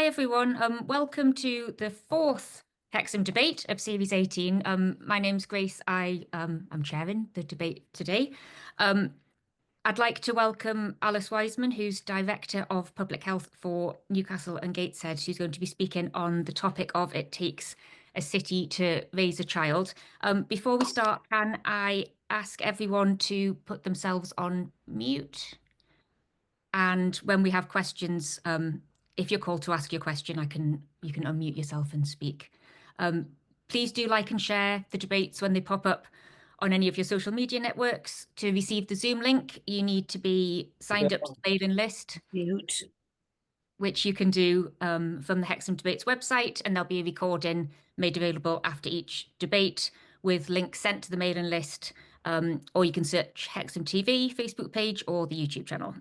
Hi everyone. Welcome to the fourth Hexham debate of Series 18. My name's Grace. I'm chairing the debate today. I'd like to welcome Alice Wiseman, who's Director of Public Health for Newcastle and Gateshead. She's going to be speaking on the topic of It Takes a City to Raise a Child. Before we start, can I ask everyone to put themselves on mute? And when we have questions, if you're called to ask your question, you can unmute yourself and speak. Please do like and share the debates when they pop up on any of your social media networks. To receive the Zoom link, you need to be signed up to the mailing list, which you can do from the Hexham Debates website, and there'll be a recording made available after each debate with links sent to the mailing list, or you can search Hexham TV Facebook page or the YouTube channel.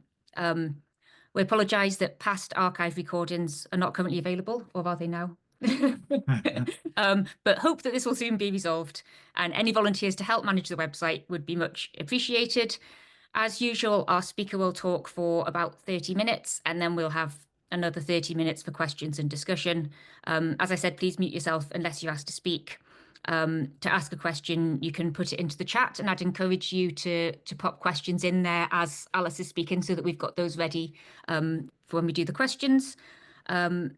We apologise that past archive recordings are not currently available, or are they now? But hope that this will soon be resolved, and any volunteers to help manage the website would be much appreciated. As usual, our speaker will talk for about 30 minutes, and then we'll have another 30 minutes for questions and discussion. As I said, please mute yourself unless you're asked to speak. To ask a question, you can put it into the chat, and I'd encourage you to pop questions in there as Alice is speaking so that we've got those ready for when we do the questions. We're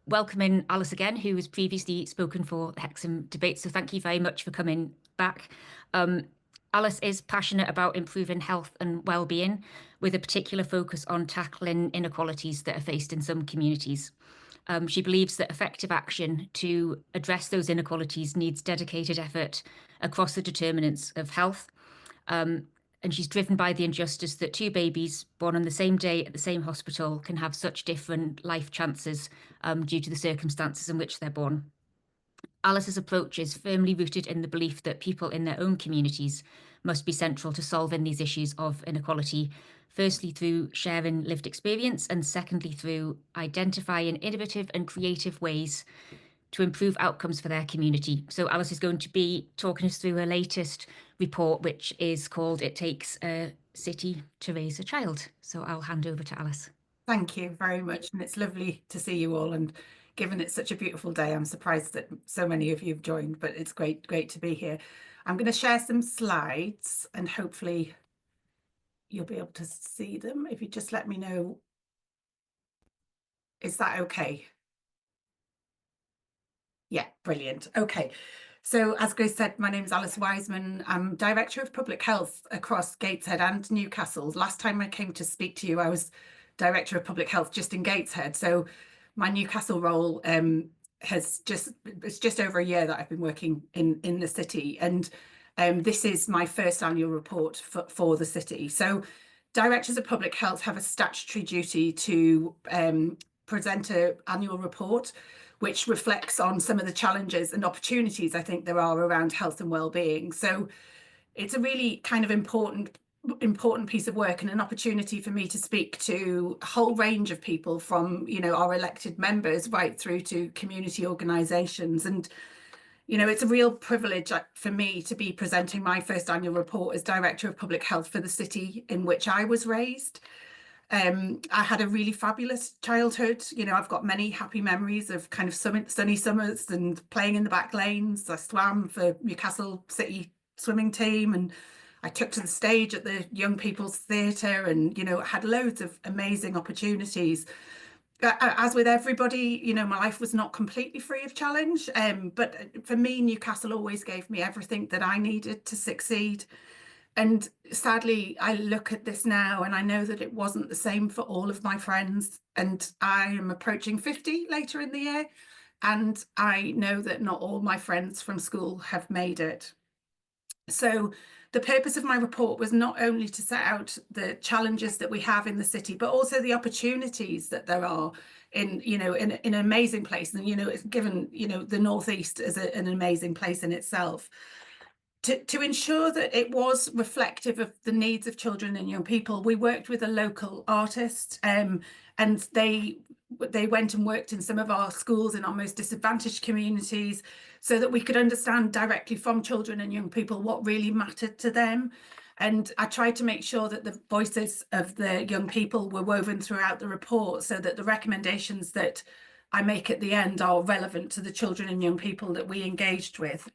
welcoming Alice again, who has previously spoken for the Hexham Debates, so thank you very much for coming back. Alice is passionate about improving health and well-being, with a particular focus on tackling inequalities that are faced in some communities. She believes that effective action to address those inequalities needs dedicated effort across the determinants of health. And she's driven by the injustice that two babies born on the same day at the same hospital can have such different life chances due to the circumstances in which they're born. Alice's approach is firmly rooted in the belief that people in their own communities must be central to solving these issues of inequality, firstly through sharing lived experience, and secondly through identifying innovative and creative ways to improve outcomes for their community. So Alice is going to be talking us through her latest report, which is called It Takes a City to Raise a Child. So I'll hand over to Alice. Thank you very much, and it's lovely to see you all. And given it's such a beautiful day, I'm surprised that so many of you have joined, but it's great to be here. I'm going to share some slides and hopefully you'll be able to see them. If you just let me know, is that okay? Yeah, brilliant. Okay. So as Grace said, my name is Alice Wiseman. I'm Director of Public Health across Gateshead and Newcastle. Last time I came to speak to you, I was Director of Public Health just in Gateshead. So my Newcastle role it's just over a year that I've been working in the city. And this is my first annual report for the city. So Directors of Public Health have a statutory duty to present an annual report which reflects on some of the challenges and opportunities I think there are around health and well-being. So it's a really kind of important piece of work and an opportunity for me to speak to a whole range of people from, our elected members right through to community organisations. And, it's a real privilege for me to be presenting my first annual report as Director of Public Health for the city in which I was raised. I had a really fabulous childhood. I've got many happy memories of kind of sunny summers and playing in the back lanes. I swam for Newcastle City swimming team, and I took to the stage at the Young People's Theatre, and had loads of amazing opportunities. As with everybody, my life was not completely free of challenge, but for me, Newcastle always gave me everything that I needed to succeed. And sadly, I look at this now and I know that it wasn't the same for all of my friends. And I am approaching 50 later in the year. And I know that not all my friends from school have made it. So the purpose of my report was not only to set out the challenges that we have in the city, but also the opportunities that there are in an amazing place. And, it's given, the Northeast as an amazing place in itself. To ensure that it was reflective of the needs of children and young people, we worked with a local artist, and they went and worked in some of our schools in our most disadvantaged communities so that we could understand directly from children and young people what really mattered to them. And I tried to make sure that the voices of the young people were woven throughout the report so that the recommendations that I make at the end are relevant to the children and young people that we engaged with.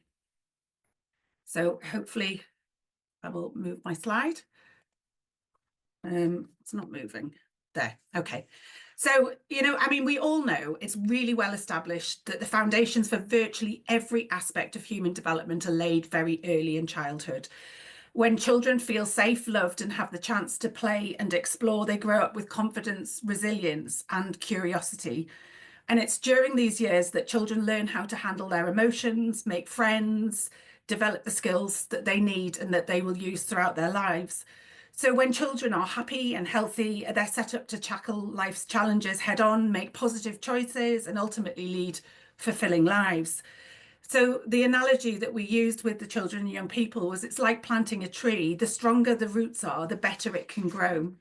So hopefully I will move my slide. It's not moving. There. Okay. So, I mean, we all know it's really well established that the foundations for virtually every aspect of human development are laid very early in childhood. When children feel safe, loved, and have the chance to play and explore, they grow up with confidence, resilience, and curiosity. And it's during these years that children learn how to handle their emotions, make friends, develop the skills that they need and that they will use throughout their lives. So when children are happy and healthy, they're set up to tackle life's challenges head on, make positive choices, and ultimately lead fulfilling lives. So the analogy that we used with the children and young people was it's like planting a tree. The stronger the roots are, the better it can grow.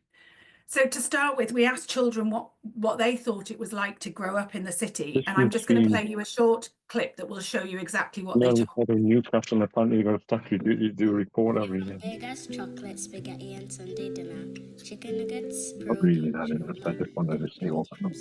So to start with, we asked children what they thought it was like to grow up in the city. This And I'm is just going to the play you a short clip that will show you exactly what they Mel told. report in Newcastle. Apparently, you got a statue. You do a report every year. Vegas, chocolate, spaghetti, and Sunday dinner. Chicken nuggets, I really pierogi, had it. I just wanted to see all of them.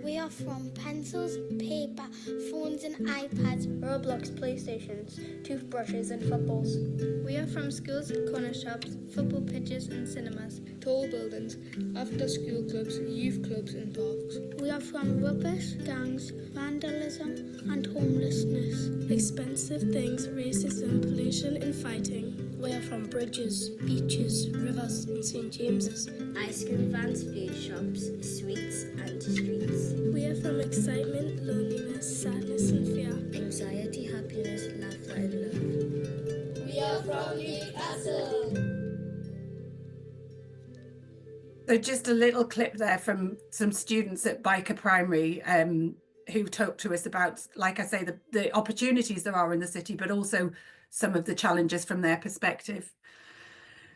We are from pencils, paper, phones and iPads, Roblox, PlayStations, toothbrushes and footballs. We are from schools, corner shops, football pitches and cinemas, tall buildings, after school clubs, youth clubs and parks. We are from rubbish, gangs, vandalism and homelessness. Expensive things, racism, pollution and fighting. We are from bridges, beaches, rivers and St. James's. Ice cream vans, food shops, sweets and streets. We are from excitement, loneliness, sadness and fear. Anxiety, happiness, laughter and love. We are from Newcastle. So just a little clip there from some students at Biker Primary who talked to us about, like I say, the opportunities there are in the city, but also some of the challenges from their perspective.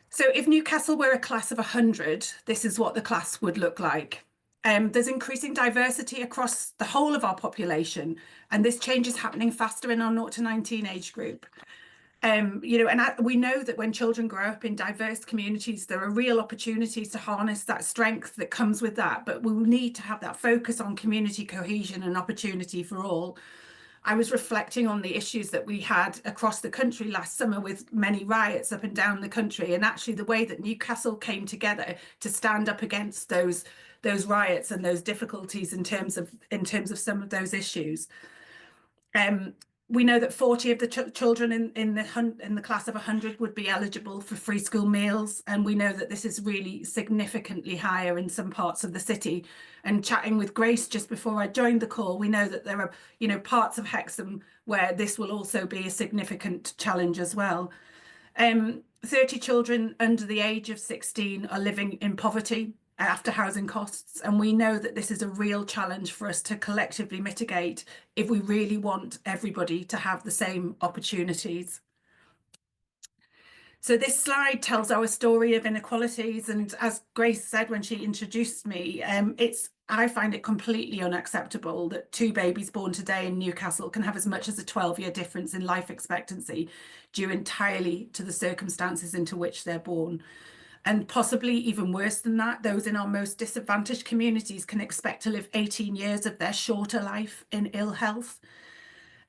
So if Newcastle were a class of 100, this is what the class would look like. There's increasing diversity across the whole of our population, and this change is happening faster in our 0 to 19 age group. We know that when children grow up in diverse communities, there are real opportunities to harness that strength that comes with that, but we will need to have that focus on community cohesion and opportunity for all. I was reflecting on the issues that we had across the country last summer with many riots up and down the country, and actually the way that Newcastle came together to stand up against those riots and those difficulties in terms of some of those issues. We know that 40 of the children in the class of 100 would be eligible for free school meals, and we know that this is really significantly higher in some parts of the city. And chatting with Grace just before I joined the call, we know that there are parts of Hexham where this will also be a significant challenge as well. 30 children under the age of 16 are living in poverty after housing costs, and we know that this is a real challenge for us to collectively mitigate if we really want everybody to have the same opportunities. So this slide tells our story of inequalities, and as Grace said when she introduced me, I find it completely unacceptable that 2 babies born today in Newcastle can have as much as a 12-year difference in life expectancy due entirely to the circumstances into which they're born. And possibly even worse than that, those in our most disadvantaged communities can expect to live 18 years of their shorter life in ill health.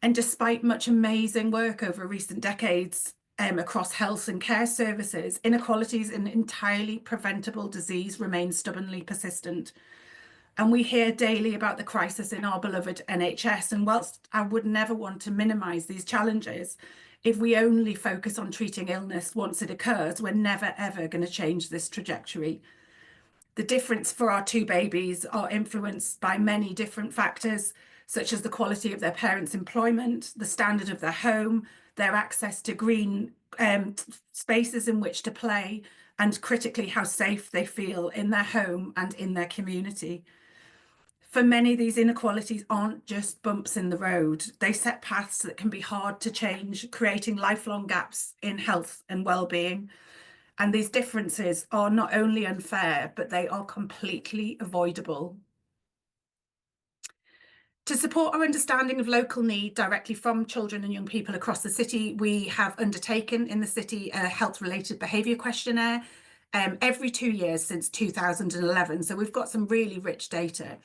And despite much amazing work over recent decades across health and care services, inequalities in entirely preventable disease remain stubbornly persistent. And we hear daily about the crisis in our beloved NHS. And whilst I would never want to minimise these challenges, if we only focus on treating illness once it occurs, we're never, ever going to change this trajectory. The difference for our 2 babies are influenced by many different factors, such as the quality of their parents' employment, the standard of their home, their access to green spaces in which to play, and critically, how safe they feel in their home and in their community. For many, these inequalities aren't just bumps in the road. They set paths that can be hard to change, creating lifelong gaps in health and well-being. And these differences are not only unfair, but they are completely avoidable. To support our understanding of local need directly from children and young people across the city, we have undertaken in the city a health-related behaviour questionnaire every 2 years since 2011. So we've got some really rich data.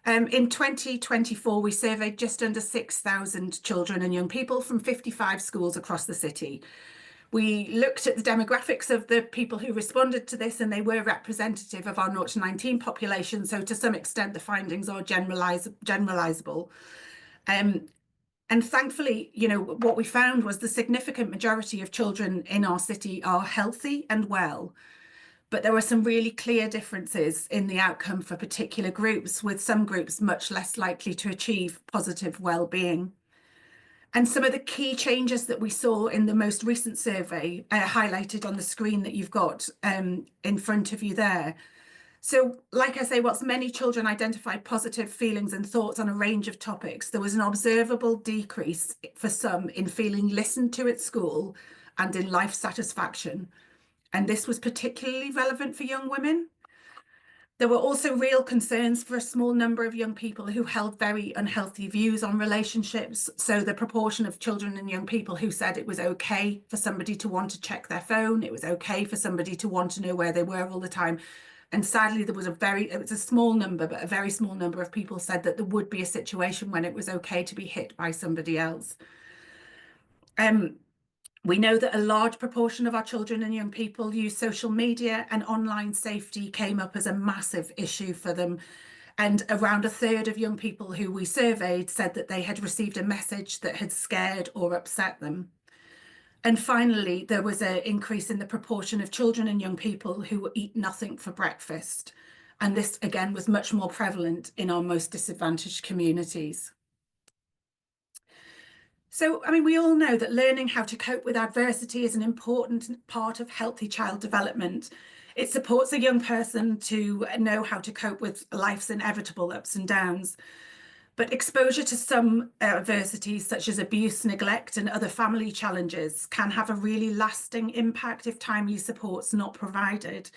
In 2024, we surveyed just under 6,000 children and young people from 55 schools across the city. We looked at the demographics of the people who responded to this, and they were representative of our 0 to 19 population. So to some extent, the findings are generalizable. And thankfully, you know, what we found was the significant majority of children in our city are healthy and well. But there were some really clear differences in the outcome for particular groups, with some groups much less likely to achieve positive well-being. And some of the key changes that we saw in the most recent survey highlighted on the screen that you've got in front of you there. So, like I say, whilst many children identified positive feelings and thoughts on a range of topics, there was an observable decrease for some in feeling listened to at school and in life satisfaction. And this was particularly relevant for young women. There were also real concerns for a small number of young people who held very unhealthy views on relationships. So the proportion of children and young people who said it was okay for somebody to want to check their phone, it was okay for somebody to want to know where they were all the time. And sadly, there was it was a small number, but a very small number of people said that there would be a situation when it was okay to be hit by somebody else. We know that a large proportion of our children and young people use social media, and online safety came up as a massive issue for them. And around a third of young people who we surveyed said that they had received a message that had scared or upset them. And finally, there was an increase in the proportion of children and young people who eat nothing for breakfast. And this, again, was much more prevalent in our most disadvantaged communities. So, I mean, we all know that learning how to cope with adversity is an important part of healthy child development. It supports a young person to know how to cope with life's inevitable ups and downs. But exposure to some adversities, such as abuse, neglect, and other family challenges, can have a really lasting impact if timely support's not provided.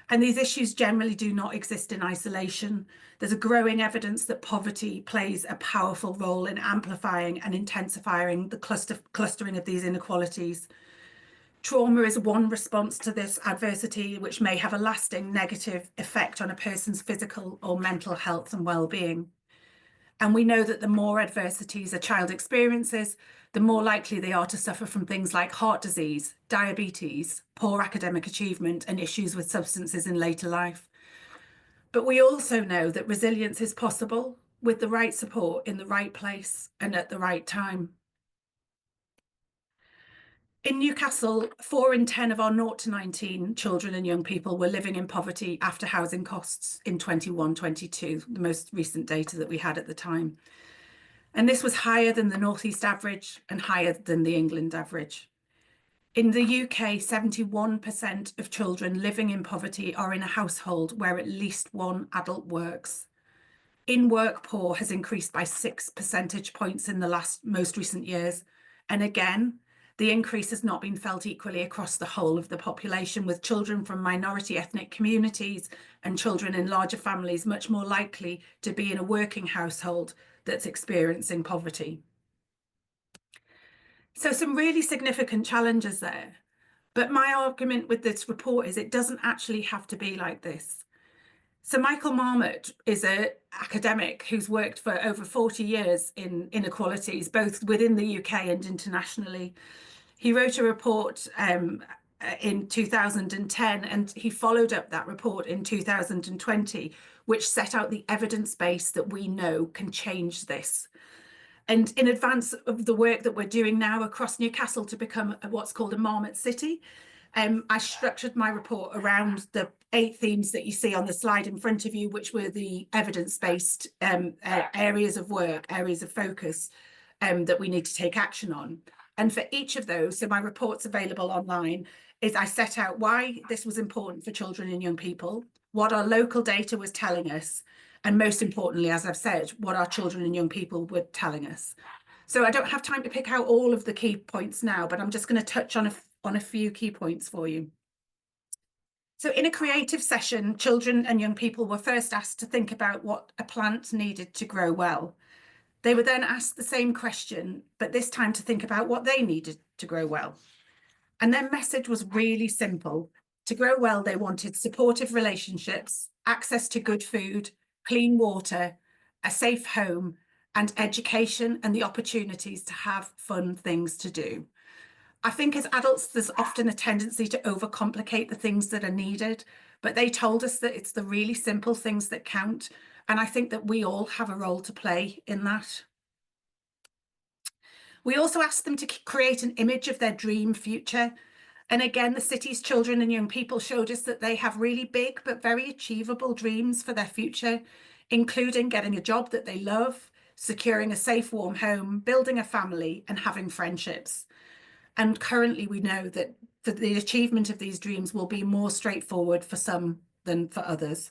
And these issues generally do not exist in isolation. There's a growing evidence that poverty plays a powerful role in amplifying and intensifying the clustering of these inequalities. Trauma is one response to this adversity, which may have a lasting negative effect on a person's physical or mental health and well-being. And we know that the more adversities a child experiences, the more likely they are to suffer from things like heart disease, diabetes, poor academic achievement, and issues with substances in later life. But we also know that resilience is possible with the right support in the right place and at the right time. In Newcastle, 4 in 10 of our 0 to 19 children and young people were living in poverty after housing costs in 21-22, the most recent data that we had at the time. And this was higher than the North East average and higher than the England average. In the UK, 71% of children living in poverty are in a household where at least one adult works. In work poor has increased by 6 percentage points in the most recent years. And again, the increase has not been felt equally across the whole of the population, with children from minority ethnic communities and children in larger families much more likely to be in a working household that's experiencing poverty. So some really significant challenges there. But my argument with this report is it doesn't actually have to be like this. So Michael Marmot is an academic who's worked for over 40 years in inequalities, both within the UK and internationally. He wrote a report in 2010, and he followed up that report in 2020, which set out the evidence base that we know can change this. And in advance of the work that we're doing now across Newcastle to become what's called a Marmot City, I structured my report around the 8 themes that you see on the slide in front of you, which were the evidence-based areas of work, areas of focus that we need to take action on. And for each of those, so my report's available online, is I set out why this was important for children and young people, what our local data was telling us, and most importantly, as I've said, what our children and young people were telling us. So I don't have time to pick out all of the key points now, but I'm just going to touch on a few key points for you. So in a creative session, children and young people were first asked to think about what a plant needed to grow well. They were then asked the same question, but this time to think about what they needed to grow well. And their message was really simple. To grow well, they wanted supportive relationships, access to good food, clean water, a safe home, and education and the opportunities to have fun things to do. I think as adults, there's often a tendency to overcomplicate the things that are needed, but they told us that it's the really simple things that count. And I think that we all have a role to play in that. We also asked them to create an image of their dream future. And again, the city's children and young people showed us that they have really big but very achievable dreams for their future, including getting a job that they love, securing a safe, warm home, building a family, and having friendships. And currently we know that the achievement of these dreams will be more straightforward for some than for others.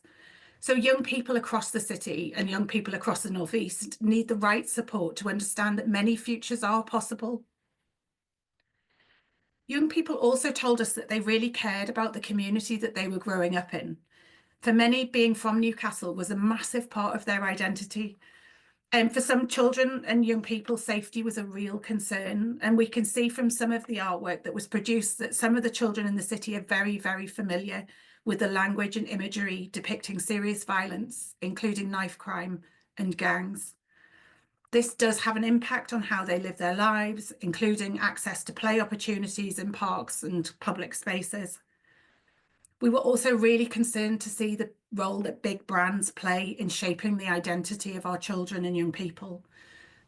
So young people across the city and young people across the North East need the right support to understand that many futures are possible. Young people also told us that they really cared about the community that they were growing up in. For many, being from Newcastle was a massive part of their identity. And for some children and young people, safety was a real concern. And we can see from some of the artwork that was produced that some of the children in the city are very, very familiar with the language and imagery depicting serious violence, including knife crime and gangs. This does have an impact on how they live their lives, including access to play opportunities in parks and public spaces. We were also really concerned to see the role that big brands play in shaping the identity of our children and young people.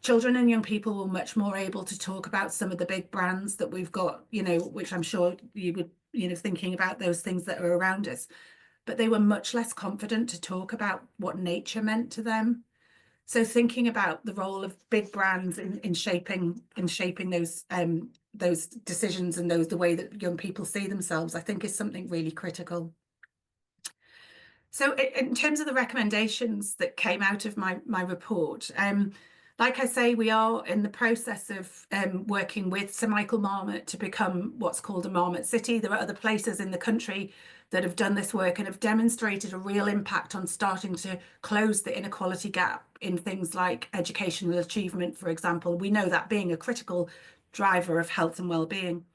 Children and young people were much more able to talk about some of the big brands that we've got, which I'm sure you would, thinking about those things that are around us, but they were much less confident to talk about what nature meant to them. So thinking about the role of big brands in shaping those decisions and the way that young people see themselves, I think is something really critical. So in terms of the recommendations that came out of my report, like I say, we are in the process of working with Sir Michael Marmot to become what's called a Marmot City. There are other places in the country that have done this work and have demonstrated a real impact on starting to close the inequality gap in things like educational achievement, for example. We know that being a critical driver of health and well-being.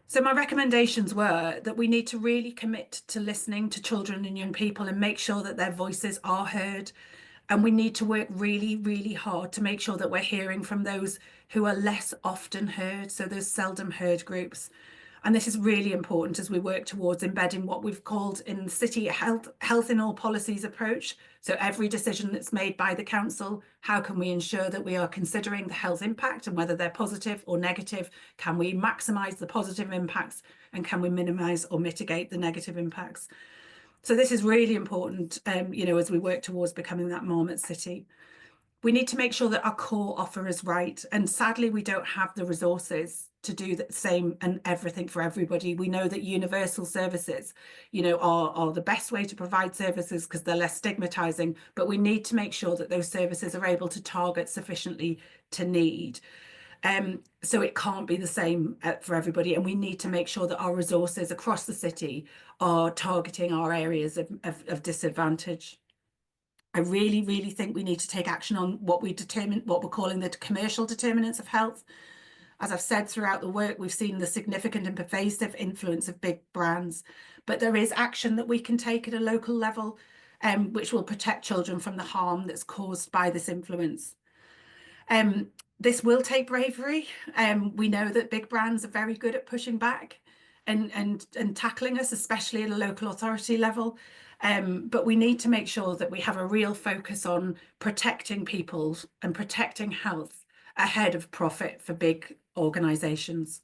So my recommendations were that we need to really commit to listening to children and young people and make sure that their voices are heard. And we need to work really, really hard to make sure that we're hearing from those who are less often heard, so those seldom heard groups. And this is really important as we work towards embedding what we've called in the city a health in all policies approach. So every decision that's made by the council, how can we ensure that we are considering the health impact and whether they're positive or negative? Can we maximise the positive impacts and can we minimise or mitigate the negative impacts? So this is really important, as we work towards becoming that Marmot City. We need to make sure that our core offer is right. And sadly, we don't have the resources to do the same and everything for everybody. We know that universal services, are the best way to provide services because they're less stigmatizing, but we need to make sure that those services are able to target sufficiently to need. So it can't be the same for everybody. And we need to make sure that our resources across the city are targeting our areas of disadvantage. I really, really think we need to take action on what we're calling the commercial determinants of health. As I've said throughout the work, we've seen the significant and pervasive influence of big brands, but there is action that we can take at a local level, which will protect children from the harm that's caused by this influence. This will take bravery. We know that big brands are very good at pushing back and tackling us, especially at a local authority level. But we need to make sure that we have a real focus on protecting people and protecting health ahead of profit for big organisations.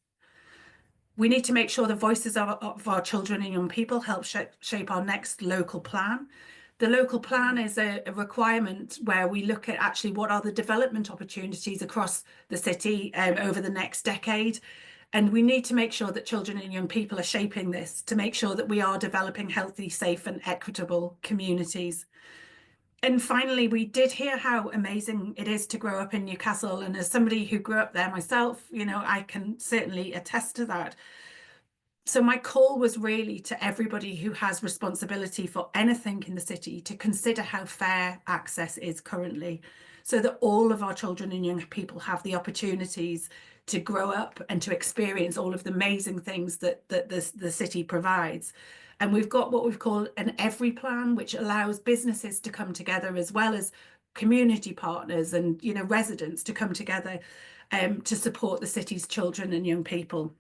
We need to make sure the voices of our children and young people help shape our next local plan. The local plan is a requirement where we look at actually what are the development opportunities across the city over the next decade. And we need to make sure that children and young people are shaping this to make sure that we are developing healthy, safe and equitable communities. And finally, we did hear how amazing it is to grow up in Newcastle. And as somebody who grew up there myself, I can certainly attest to that. So my call was really to everybody who has responsibility for anything in the city to consider how fair access is currently, so that all of our children and young people have the opportunities to grow up and to experience all of the amazing things that the city provides. And we've got what we've called an every plan, which allows businesses to come together as well as community partners and, you know, residents to come together to support the city's children and young people.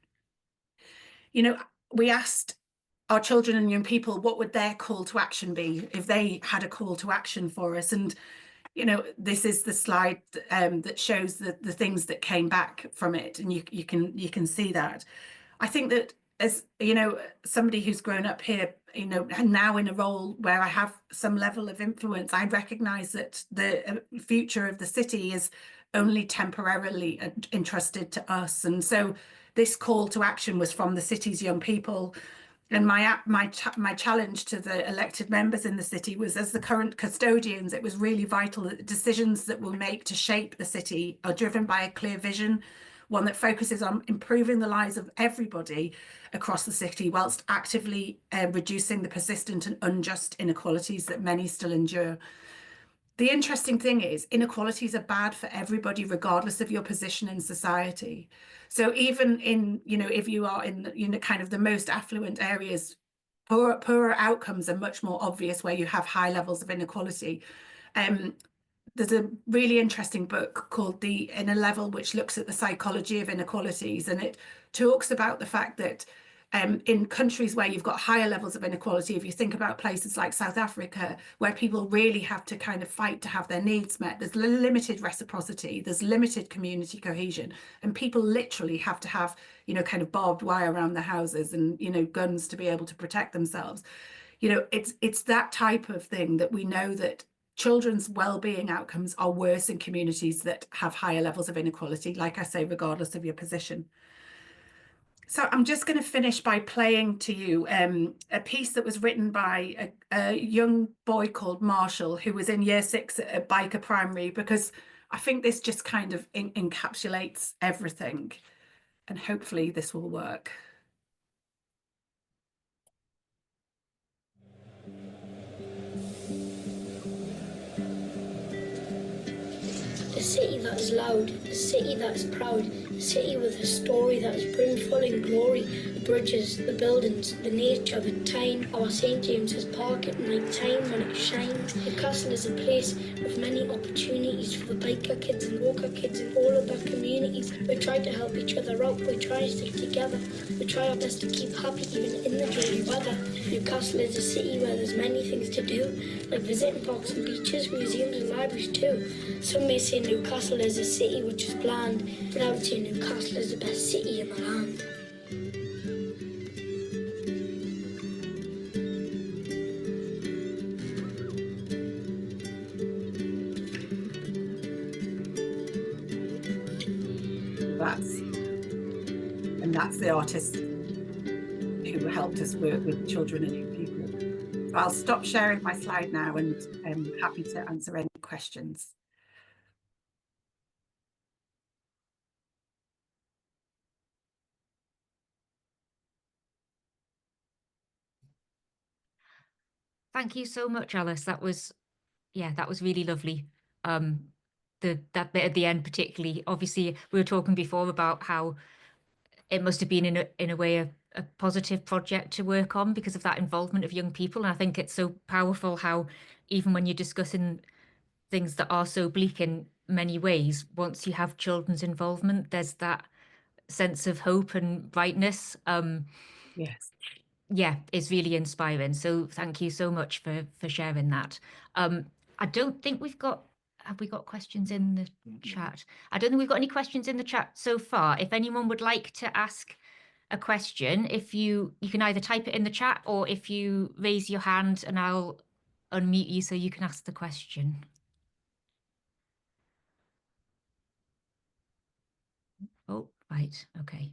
You know, we asked our children and young people what would their call to action be if they had a call to action for us. And, you know, this is the slide that shows the things that came back from it, and you can see that. I think that, as you know, somebody who's grown up here, you know, and now in a role where I have some level of influence, I recognise that the future of the city is only temporarily entrusted to us. And so this call to action was from the city's young people. And my challenge to the elected members in the city was, as the current custodians, it was really vital that the decisions that we'll make to shape the city are driven by a clear vision, one that focuses on improving the lives of everybody across the city, whilst actively reducing the persistent and unjust inequalities that many still endure. The interesting thing is, inequalities are bad for everybody, regardless of your position in society. So even in, you know, if you are in, you know, kind of the most affluent areas, poorer outcomes are much more obvious where you have high levels of inequality. There's a really interesting book called The Inner Level, which looks at the psychology of inequalities, and it talks about the fact that in countries where you've got higher levels of inequality, if you think about places like South Africa, where people really have to kind of fight to have their needs met, there's limited reciprocity, there's limited community cohesion, and people literally have to have, you know, kind of barbed wire around their houses and, you know, guns to be able to protect themselves. You know, it's that type of thing that we know that children's well-being outcomes are worse in communities that have higher levels of inequality, like I say, regardless of your position. So I'm just going to finish by playing to you a piece that was written by a young boy called Marshall, who was in year 6 at Biker Primary, because I think this just kind of encapsulates everything, and hopefully this will work. A city that is loud, a city that is proud, a city with a story that is brimful in glory, the bridges, the buildings, the nature, the time, our St. James's Park at night time when it shines. Newcastle is a place with many opportunities for the biker kids and walker kids in all of their communities. We try to help each other out, we try to stick together, we try our best to keep happy even in the dreary weather. Newcastle is a city where there's many things to do, like visiting parks and beaches, museums and libraries too. Some may say Newcastle is a city which is bland, but I would say Newcastle is the best city in the land. That's the artist who helped us work with children and young people. So I'll stop sharing my slide now, and I'm happy to answer any questions. Thank you so much, Alice. That was really lovely. That bit at the end, particularly, obviously, we were talking before about how it must have been in a way a positive project to work on because of that involvement of young people. And I think it's so powerful how even when you're discussing things that are so bleak in many ways, once you have children's involvement, there's that sense of hope and brightness. Yes. Yeah, it's really inspiring. So thank you so much for sharing that. I don't think have we got questions in the chat? I don't think we've got any questions in the chat so far. If anyone would like to ask a question, if you can either type it in the chat, or if you raise your hand and I'll unmute you so you can ask the question. Oh, right. Okay.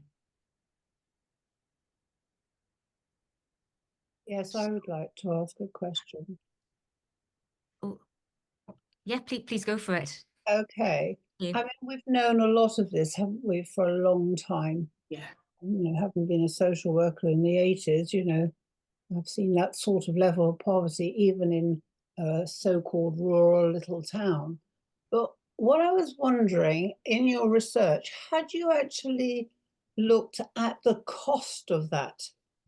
Yes, I would like to ask a question. Oh, yeah, please go for it. Okay. Yeah. I mean, we've known a lot of this, haven't we, for a long time? Yeah. having been a social worker in the 80s, I've seen that sort of level of poverty even in a so-called rural little town. But what I was wondering, in your research, had you actually looked at the cost of that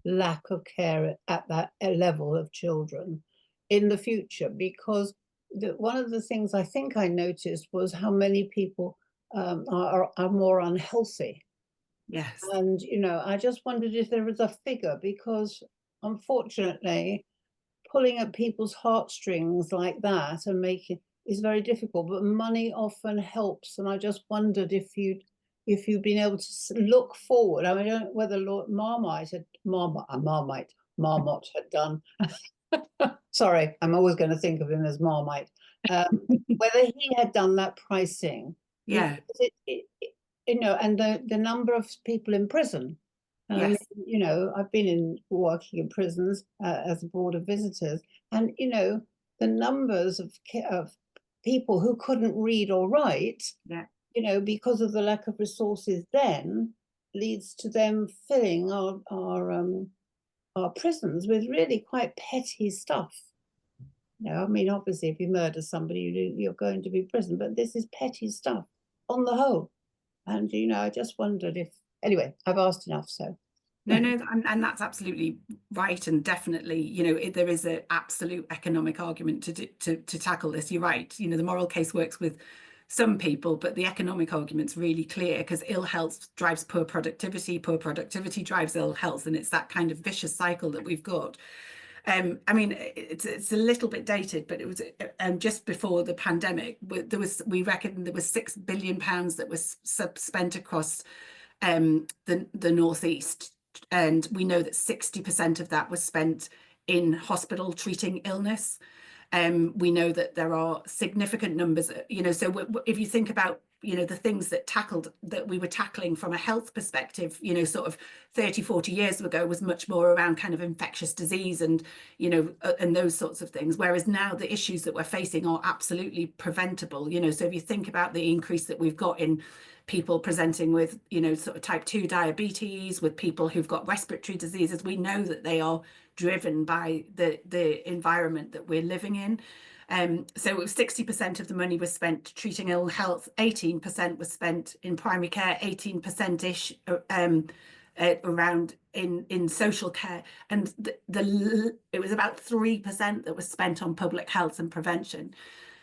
lack of care at that level of children in the future? Because one of the things I think I noticed was how many people are more unhealthy. Yes. And, I just wondered if there was a figure, because unfortunately, pulling at people's heartstrings like that and making is very difficult, but money often helps. And I just wondered if you'd been able to look forward. I mean, I don't know whether Lord Marmite had done. Sorry, I'm always going to think of him as Marmite. Whether he had done that pricing. Yeah. And the number of people in prison. Yes. I've been working in prisons as a board of visitors, and the numbers of people who couldn't read or write, because of the lack of resources, then leads to them filling our prisons with really quite petty stuff. I mean, obviously, if you murder somebody, you're going to be prison, but this is petty stuff on the whole. And, I just wondered if, anyway, I've asked enough, so. No, and that's absolutely right. And definitely, there is an absolute economic argument to tackle this. You're right. The moral case works with some people, but the economic argument's really clear, because ill health drives poor productivity drives ill health. And it's that kind of vicious cycle that we've got. I mean, it's a little bit dated, but it was just before the pandemic. We reckon there was £6 billion that was spent across the northeast, and we know that 60% of that was spent in hospital treating illness. We know that there are significant numbers. So if you think about the things that we were tackling from a health perspective, sort of 30, 40 years ago was much more around kind of infectious disease and, and those sorts of things. Whereas now the issues that we're facing are absolutely preventable. So if you think about the increase that we've got in people presenting with, sort of type 2 diabetes, with people who've got respiratory diseases, we know that they are driven by the environment that we're living in. So 60% of the money was spent treating ill health, 18% was spent in primary care, 18%-ish around in social care, and it was about 3% that was spent on public health and prevention.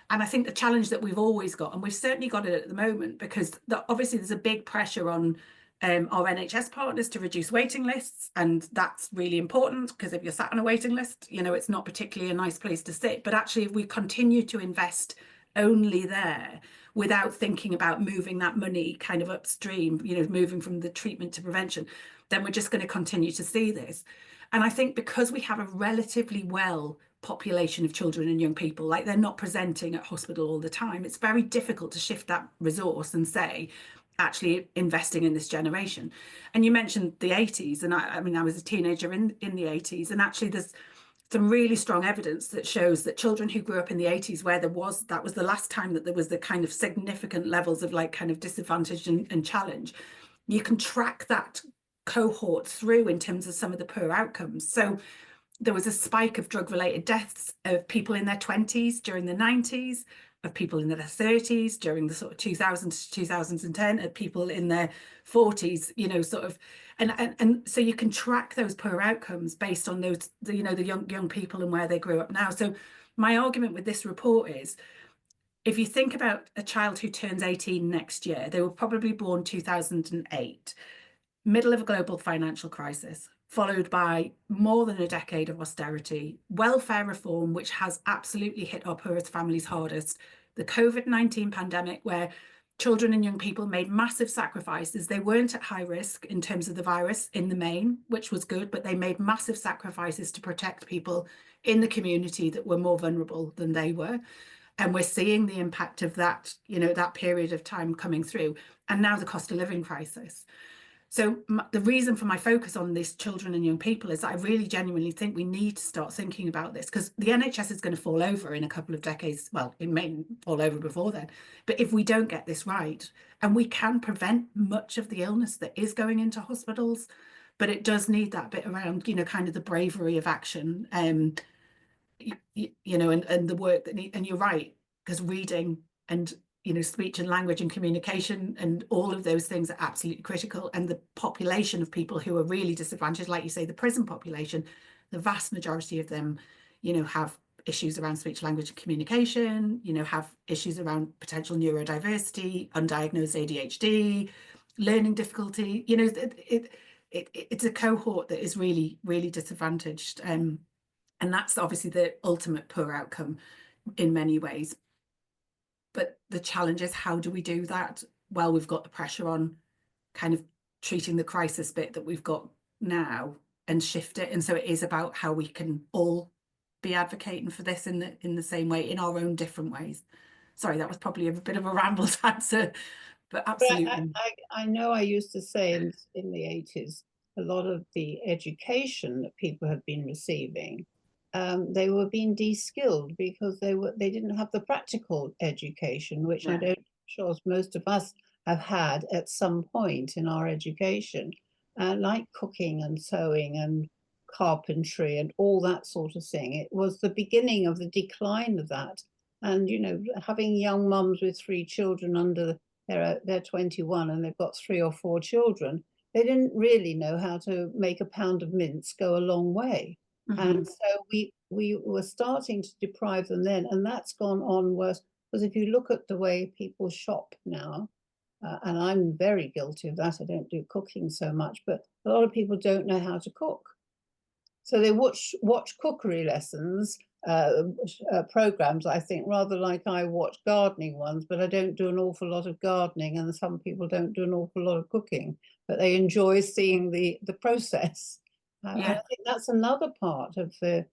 And I think the challenge that we've always got, and we've certainly got it at the moment, because obviously there's a big pressure on our NHS partners to reduce waiting lists, and that's really important, because if you're sat on a waiting list, it's not particularly a nice place to sit. But actually, if we continue to invest only there without thinking about moving that money kind of upstream, moving from the treatment to prevention, then we're just going to continue to see this. And I think because we have a relatively well population of children and young people, like they're not presenting at hospital all the time, it's very difficult to shift that resource and say, actually investing in this generation. And you mentioned the 80s, and I mean, I was a teenager in the 80s, and actually there's some really strong evidence that shows that children who grew up in the 80s, where that was the last time that there was the kind of significant levels of like kind of disadvantage and challenge, you can track that cohort through in terms of some of the poor outcomes. So there was a spike of drug-related deaths of people in their 20s during the 90s, of people in their 30s during the sort of 2000 to 2010, of people in their 40s, sort of, and so you can track those poor outcomes based on those, the young people and where they grew up now. So my argument with this report is, if you think about a child who turns 18 next year, they were probably born 2008, middle of a global financial crisis, followed by more than a decade of austerity, welfare reform, which has absolutely hit our poorest families hardest, the COVID-19 pandemic, where children and young people made massive sacrifices. They weren't at high risk in terms of the virus in the main, which was good, but they made massive sacrifices to protect people in the community that were more vulnerable than they were. And we're seeing the impact of that, that period of time coming through. And now the cost of living crisis. So the reason for my focus on this children and young people is that I really genuinely think we need to start thinking about this, because the NHS is going to fall over in a couple of decades. Well, it may fall over before then, but if we don't get this right, and we can prevent much of the illness that is going into hospitals, but it does need that bit around, you know, kind of the bravery of action, you know, and the work that and you're right, because reading and, you know, speech and language and communication and all of those things are absolutely critical. And the population of people who are really disadvantaged, like you say, the prison population, the vast majority of them, you know, have issues around speech, language and communication, you know, have issues around potential neurodiversity, undiagnosed ADHD, learning difficulty. You know, it's a cohort that is really, really disadvantaged. And that's obviously the ultimate poor outcome in many ways. But the challenge is, how do we do that? Well, we've got the pressure on kind of treating the crisis bit that we've got now and shift it. And so it is about how we can all be advocating for this in the same way, in our own different ways. Sorry, that was probably a bit of a rambled answer, but absolutely. But I know I used to say in the 80s, a lot of the education that people had been receiving, they were being de-skilled because they didn't have the practical education, which I don't sure most of us have had at some point in our education, like cooking and sewing and carpentry and all that sort of thing. It was the beginning of the decline of that. And, you know, having young mums with 3 children under they're 21 and they've got 3 or 4 children, they didn't really know how to make a pound of mince go a long way. And so we were starting to deprive them then, and that's gone on worse, because if you look at the way people shop now, and I'm very guilty of that, I don't do cooking so much, but a lot of people don't know how to cook. So they watch cookery lessons, programs, I think, rather like I watch gardening ones, but I don't do an awful lot of gardening, and some people don't do an awful lot of cooking, but they enjoy seeing the process. I think that's another part of the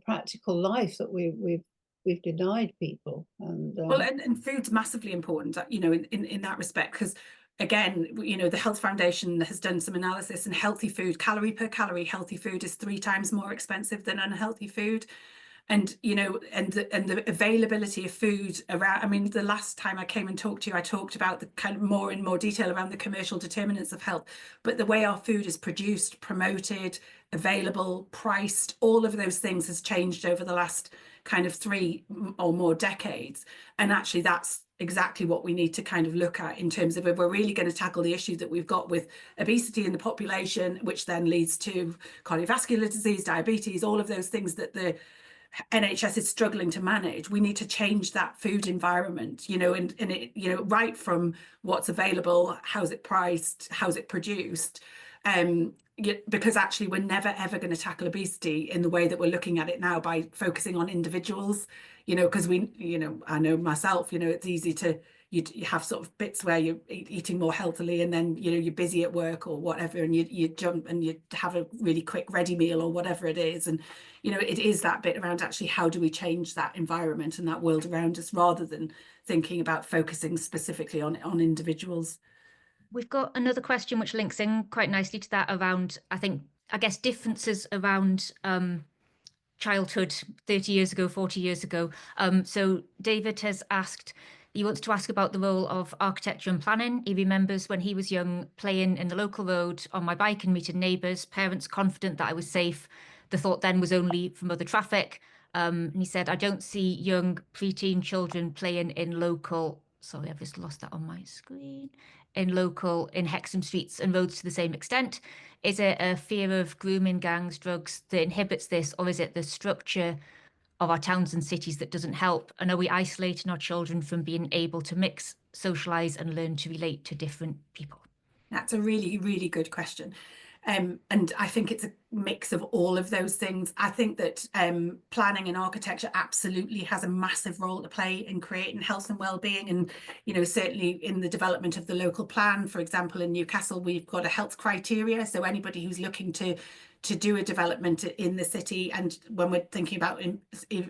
practical life that we've denied people. And well, and food's massively important, you know, in that respect, because again, you know, the Health Foundation has done some analysis, and healthy food, calorie per calorie, healthy food is 3 times more expensive than unhealthy food. And, you know, and the availability of food around, I mean, the last time I came and talked to you, I talked about the kind of more in more detail around the commercial determinants of health, but the way our food is produced, promoted, available, priced, all of those things has changed over the last kind of 3 or more decades. And actually that's exactly what we need to kind of look at in terms of, if we're really going to tackle the issue that we've got with obesity in the population, which then leads to cardiovascular disease, diabetes, all of those things that the NHS is struggling to manage. We need to change that food environment, you know, and it, you know, right from what's available, how's it priced, how's it produced, because actually we're never ever going to tackle obesity in the way that we're looking at it now by focusing on individuals, you know, because we, you know, I know myself, you know, it's easy to you have sort of bits where you're eating more healthily, and then, you know, you're busy at work or whatever, and you jump and you have a really quick ready meal or whatever it is. And, you know, it is that bit around actually how do we change that environment and that world around us, rather than thinking about focusing specifically on individuals. We've got another question which links in quite nicely to that around, I guess, differences around childhood 30 years ago, 40 years ago. So David has asked, he wants to ask about the role of architecture and planning. He remembers when he was young, playing in the local road on my bike and meeting neighbours, parents confident that I was safe. The thought then was only from other traffic. And he said, I don't see young preteen children playing in local, sorry, I've just lost that on my screen, in Hexham streets and roads to the same extent. Is it a fear of grooming gangs, drugs that inhibits this, or is it the structure of our towns and cities that doesn't help? And are we isolating our children from being able to mix, socialise and learn to relate to different people? That's a really, really good question. And I think it's a mix of all of those things. I think that planning and architecture absolutely has a massive role to play in creating health and well-being. And, you know, certainly in the development of the local plan, for example, in Newcastle, we've got a health criteria. So anybody who's looking to do a development in the city, and when we're thinking about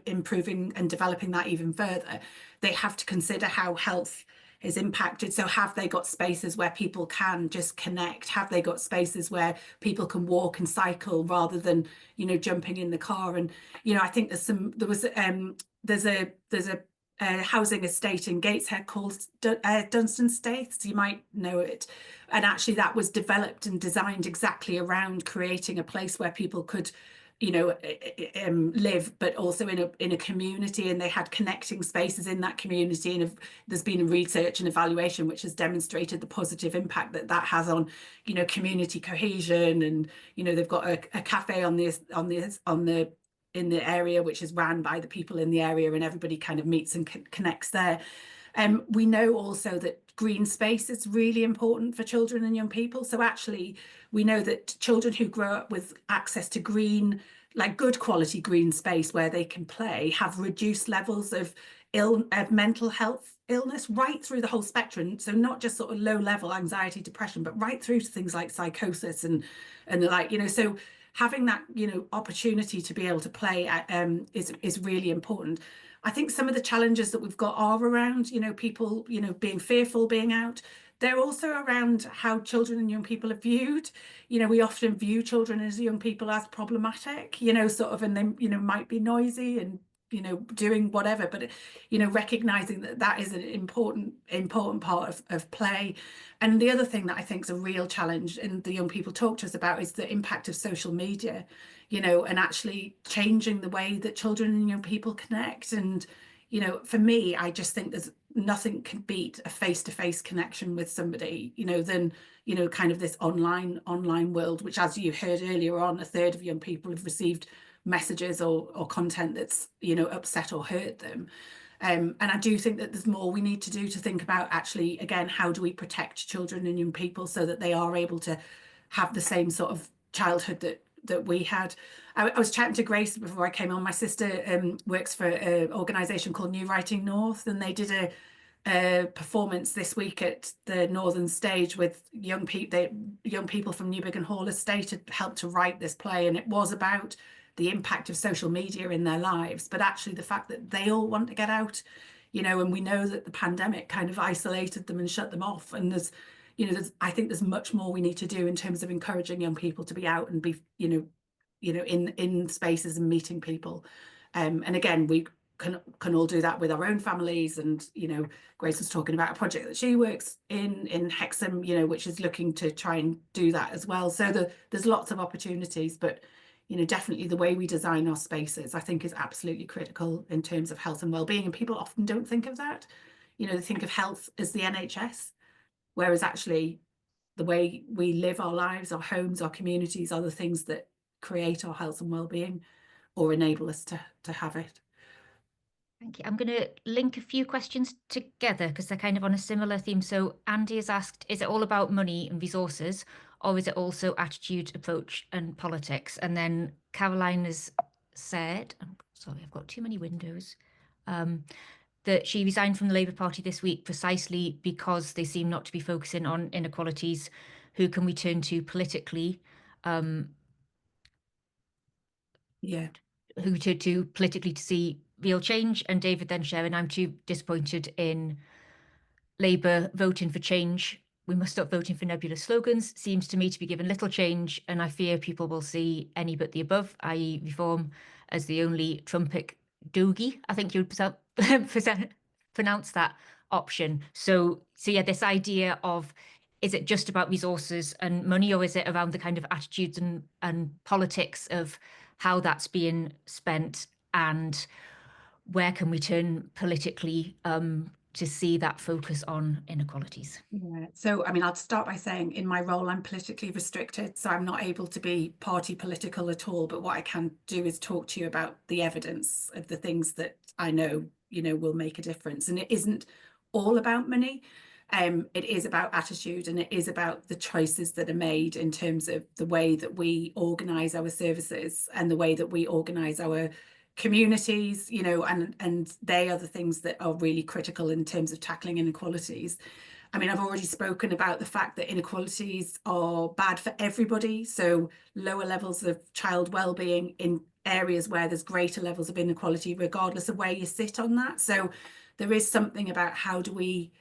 improving and developing that even further, they have to consider how health is impacted. So have they got spaces where people can just connect? Have they got spaces where people can walk and cycle rather than, you know, jumping in the car? And, you know, I think there's a housing estate in Gateshead called Dunstan Estates. You might know it. And actually that was developed and designed exactly around creating a place where people could, you know, live, but also in a community, and they had connecting spaces in that community. And there's been research and evaluation which has demonstrated the positive impact that that has on, you know, community cohesion. And, you know, they've got a cafe in the area which is ran by the people in the area, and everybody kind of meets and connects there. We know also that green space is really important for children and young people. So actually, we know that children who grow up with access to green, like good quality green space where they can play, have reduced levels of mental health illness right through the whole spectrum. So not just sort of low level anxiety, depression, but right through to things like psychosis and the like, you know. So having that, you know, opportunity to be able to play is really important. I think some of the challenges that we've got are around, you know, people, you know, being fearful, being out. They're also around how children and young people are viewed. You know, we often view children as young people as problematic, you know, sort of, and they, you know, might be noisy and, you know, doing whatever, but, you know, recognizing that that is an important part of play. And the other thing that I think is a real challenge, and the young people talk to us about, is the impact of social media, you know, and actually changing the way that children and young people connect. And, you know, for me, I just think there's nothing can beat a face-to-face connection with somebody, you know, than, you know, kind of this online world, which, as you heard earlier on, 1/3 of young people have received messages or content that's, you know, upset or hurt them. And I do think that there's more we need to do to think about, actually, again, how do we protect children and young people so that they are able to have the same sort of childhood that we had. I was chatting to Grace before I came on. My sister works for an organisation called New Writing North, and they did a performance this week at the Northern Stage with young people from Newbiggin Hall Estate had helped to write this play, and it was about the impact of social media in their lives, but actually the fact that they all want to get out, you know, and we know that the pandemic kind of isolated them and shut them off. And there's, you know, I think there's much more we need to do in terms of encouraging young people to be out and be, you know, in spaces and meeting people. And again, we can all do that with our own families. And, you know, Grace was talking about a project that she works in Hexham, you know, which is looking to try and do that as well. So there's lots of opportunities, but, you know, definitely the way we design our spaces, I think, is absolutely critical in terms of health and well-being. And people often don't think of that. You know, they think of health as the NHS, whereas actually the way we live our lives, our homes, our communities are the things that create our health and well-being or enable us to have it. Thank you. I'm going to link a few questions together because they're kind of on a similar theme. So Andy has asked, is it all about money and resources, or is it also attitude, approach and politics? And then Caroline has said, I'm sorry, I've got too many windows, that she resigned from the Labour Party this week precisely because they seem not to be focusing on inequalities. Who can we turn to politically? Who to politically to see real change? And David then sharing, I'm too disappointed in Labour voting for change. We must stop voting for nebulous slogans. Seems to me to be given little change, and I fear people will see any but the above, i.e. reform, as the only Trumpic doogie, I think you would pronounce that option. So yeah, this idea of, is it just about resources and money, or is it around the kind of attitudes and politics of how that's being spent, and where can we turn politically to see that focus on inequalities? Yeah, so I mean, I'll start by saying in my role, I'm politically restricted, so I'm not able to be party political at all. But what I can do is talk to you about the evidence of the things that I know, you know, will make a difference. And it isn't all about money. It is about attitude, and it is about the choices that are made in terms of the way that we organise our services and the way that we organise our communities, you know, and they are the things that are really critical in terms of tackling inequalities. I mean, I've already spoken about the fact that inequalities are bad for everybody. So lower levels of child well-being in areas where there's greater levels of inequality, regardless of where you sit on that. So there is something about how do we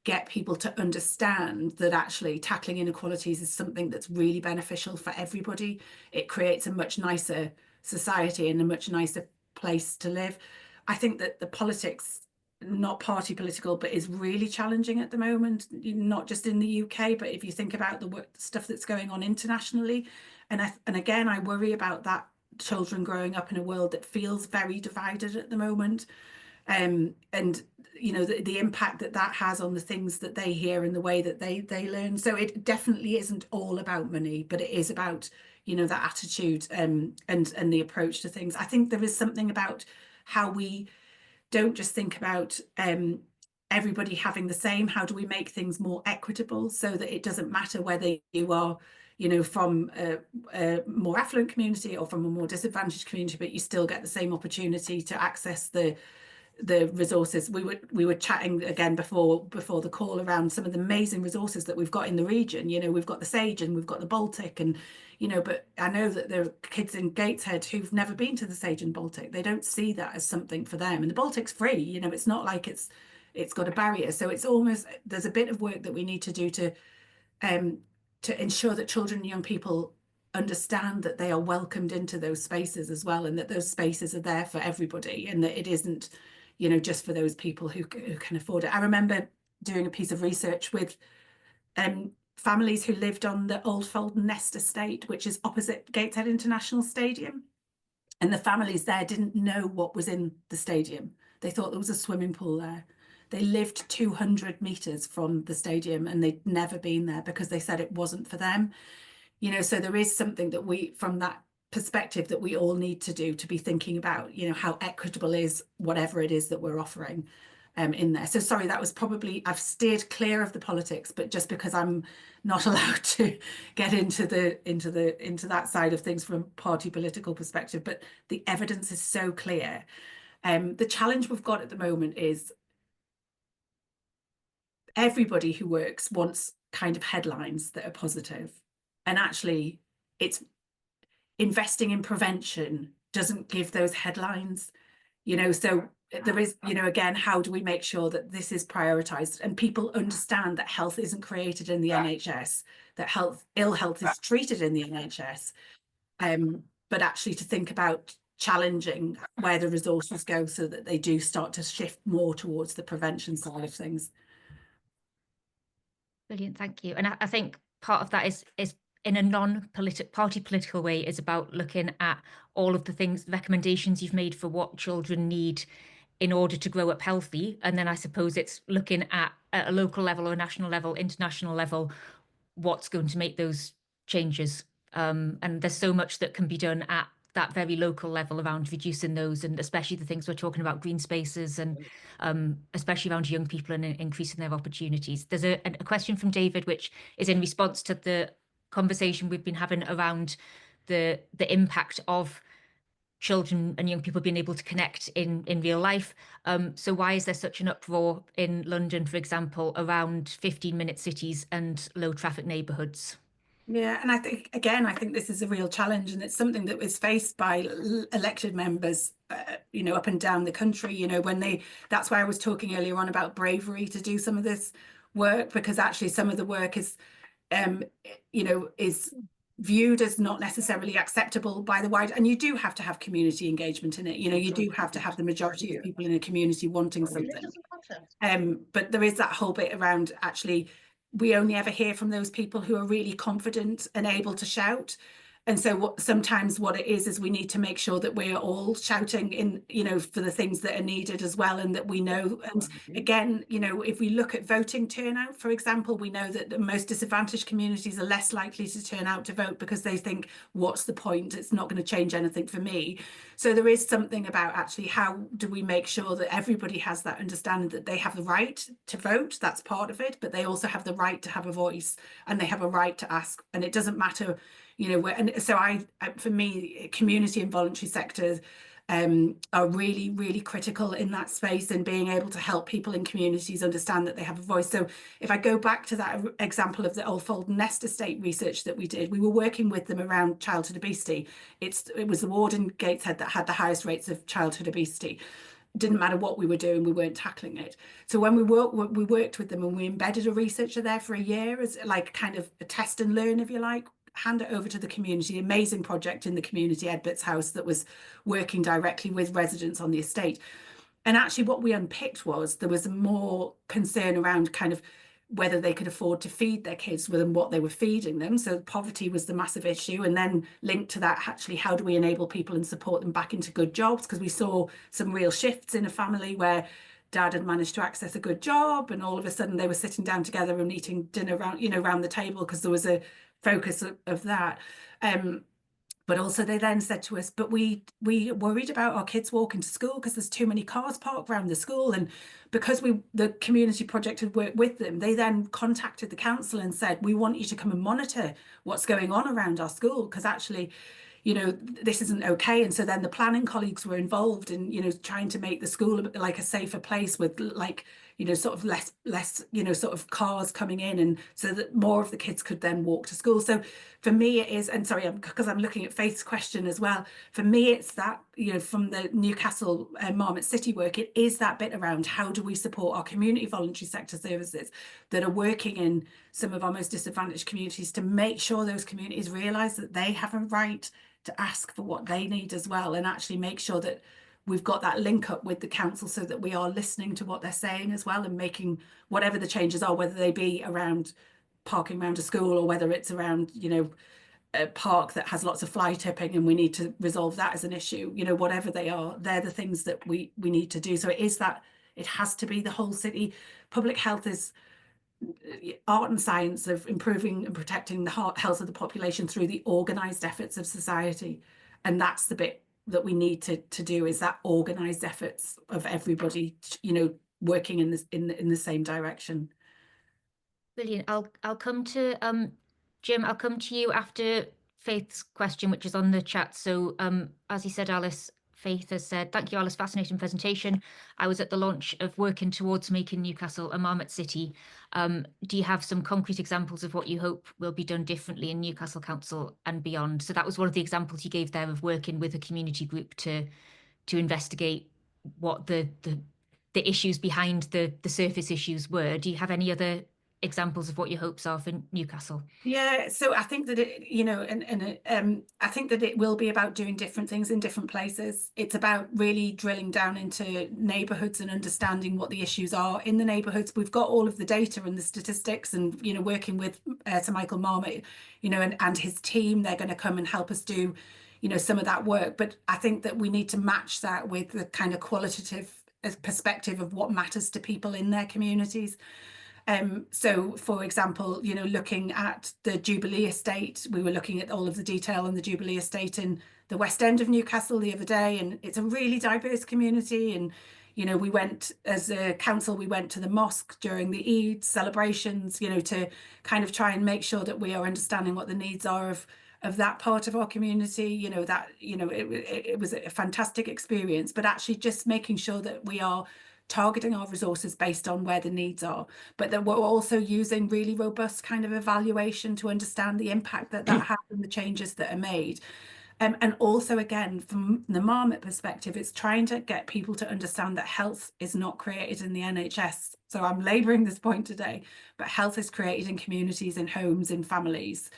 get people to understand that actually tackling inequalities is something that's really beneficial for everybody. It creates a much nicer society and a much nicer place to live. I think that the politics, not party political, but is really challenging at the moment, not just in the UK, but if you think about the stuff that's going on internationally. And again, I worry about that, children growing up in a world that feels very divided at the moment. And you know, the impact that has on the things that they hear and the way that they learn. So it definitely isn't all about money, but it is about, you know, that attitude and the approach to things. I think there is something about how we don't just think about everybody having the same. How do we make things more equitable so that it doesn't matter whether you are, you know, from a more affluent community or from a more disadvantaged community, but you still get the same opportunity to access the resources. We were chatting again before the call around some of the amazing resources that we've got in the region. You know, we've got the Sage and we've got the Baltic, and you know, but I know that there are kids in Gateshead who've never been to the Sage and Baltic. They don't see that as something for them, and the Baltic's free. You know, it's not like it's got a barrier. So it's almost, there's a bit of work that we need to do to ensure that children and young people understand that they are welcomed into those spaces as well, and that those spaces are there for everybody, and that it isn't, you know, just for those people who can afford it. I remember doing a piece of research with families who lived on the Old Fold Nest estate, which is opposite Gateshead International Stadium. And the families there didn't know what was in the stadium. They thought there was a swimming pool there. They lived 200 metres from the stadium and they'd never been there because they said it wasn't for them. You know, so there is something that we, from that perspective, that we all need to do, to be thinking about, you know, how equitable is whatever it is that we're offering in there. So sorry, that was probably, I've steered clear of the politics, but just because I'm not allowed to get into that side of things from a party political perspective, but the evidence is so clear. The challenge we've got at the moment is everybody who works wants kind of headlines that are positive, and actually it's investing in prevention doesn't give those headlines, you know. So there is, you know, again, how do we make sure that this is prioritized and people understand that health isn't created in the NHS, that ill health is treated in the NHS, but actually to think about challenging where the resources go so that they do start to shift more towards the prevention side of things. Brilliant, thank you. And I think part of that is in a non-party political way, is about looking at all of the things, recommendations you've made for what children need in order to grow up healthy. And then I suppose it's looking at a local level or a national level, international level, what's going to make those changes. And there's so much that can be done at that very local level around reducing those, and especially the things we're talking about, green spaces, and especially around young people and increasing their opportunities. There's a question from David, which is in response to the conversation we've been having around the impact of children and young people being able to connect in real life. So why is there such an uproar in London, for example, around 15-minute cities and low traffic neighbourhoods? Yeah, and I think, again, I think this is a real challenge, and it's something that is faced by elected members, you know, up and down the country, you know, that's why I was talking earlier on about bravery to do some of this work, because actually some of the work is, you know, is viewed as not necessarily acceptable by the wide, and you do have to have community engagement in it. You know, you do have to have the majority of people in a community wanting something. But there is that whole bit around, actually, we only ever hear from those people who are really confident and able to shout. And so sometimes what it is we need to make sure that we're all shouting in, you know, for the things that are needed as well, and that we know. And again, you know, if we look at voting turnout, for example, we know that the most disadvantaged communities are less likely to turn out to vote because they think, what's the point? It's not going to change anything for me. So there is something about actually how do we make sure that everybody has that understanding that they have the right to vote. That's part of it, but they also have the right to have a voice, and they have a right to ask. And it doesn't matter, you know, and so for me, community and voluntary sectors are really, really critical in that space, and being able to help people in communities understand that they have a voice. So if I go back to that example of the Old Fold Nest estate research that we did, we were working with them around childhood obesity. It was the ward in Gateshead that had the highest rates of childhood obesity. didn't matter what we were doing, we weren't tackling it. So when we worked with them and we embedded a researcher there for a year as like kind of a test and learn, if you like, hand it over to the community. Amazing project in the community, Edbert's House, that was working directly with residents on the estate. And actually what we unpicked was there was more concern around kind of whether they could afford to feed their kids and what they were feeding them. So poverty was the massive issue. And then linked to that, actually, how do we enable people and support them back into good jobs? Because we saw some real shifts in a family where dad had managed to access a good job, and all of a sudden they were sitting down together and eating dinner around the table because there was a focus of that. But also they then said to us, but we worried about our kids walking to school because there's too many cars parked around the school. And because the community project had worked with them, they then contacted the council and said, we want you to come and monitor what's going on around our school, because actually, this isn't okay. And so then the planning colleagues were involved in, trying to make the school like a safer place with like, sort of less, sort of cars coming in, and so that more of the kids could then walk to school. So for me it is, and sorry, because I'm looking at Faith's question as well, for me it's that, from the Newcastle Marmot City work, it is that bit around how do we support our community voluntary sector services that are working in some of our most disadvantaged communities to make sure those communities realise that they have a right to ask for what they need as well, and actually make sure that we've got that link up with the council so that we are listening to what they're saying as well, and making whatever the changes are, whether they be around parking around a school or whether it's around, a park that has lots of fly tipping and we need to resolve that as an issue, whatever they are, they're the things that we need to do. So it is that, it has to be the whole city. Public health is art and science of improving and protecting the health of the population through the organised efforts of society. And that's the bit that we need to do, is that organised efforts of everybody, working in the same direction. Brilliant. I'll come to Jim. I'll come to you after Faith's question, which is on the chat. So as you said, Alice, Faith has said, thank you, Alice, fascinating presentation. I was at the launch of working towards making Newcastle a Marmot city. Do you have some concrete examples of what you hope will be done differently in Newcastle Council and beyond? So that was one of the examples you gave there of working with a community group to investigate what the issues behind the surface issues were. Do you have any other examples of what your hopes are for Newcastle? Yeah, so I think that I think that it will be about doing different things in different places. It's about really drilling down into neighbourhoods and understanding what the issues are in the neighbourhoods. We've got all of the data and the statistics, and working with Sir Michael Marmot, and his team, they're going to come and help us do, some of that work. But I think that we need to match that with the kind of qualitative perspective of what matters to people in their communities. So, for example, looking at the Jubilee estate, we were looking at all of the detail on the Jubilee estate in the West End of Newcastle the other day, and it's a really diverse community. And, we went, as a council, we went to the mosque during the Eid celebrations, to kind of try and make sure that we are understanding what the needs are of that part of our community. It was a fantastic experience, but actually just making sure that we are targeting our resources based on where the needs are, but that we're also using really robust kind of evaluation to understand the impact that has and the changes that are made. And also, again, from the Marmot perspective, it's trying to get people to understand that health is not created in the NHS. So I'm labouring this point today, but health is created in communities, in homes, in families.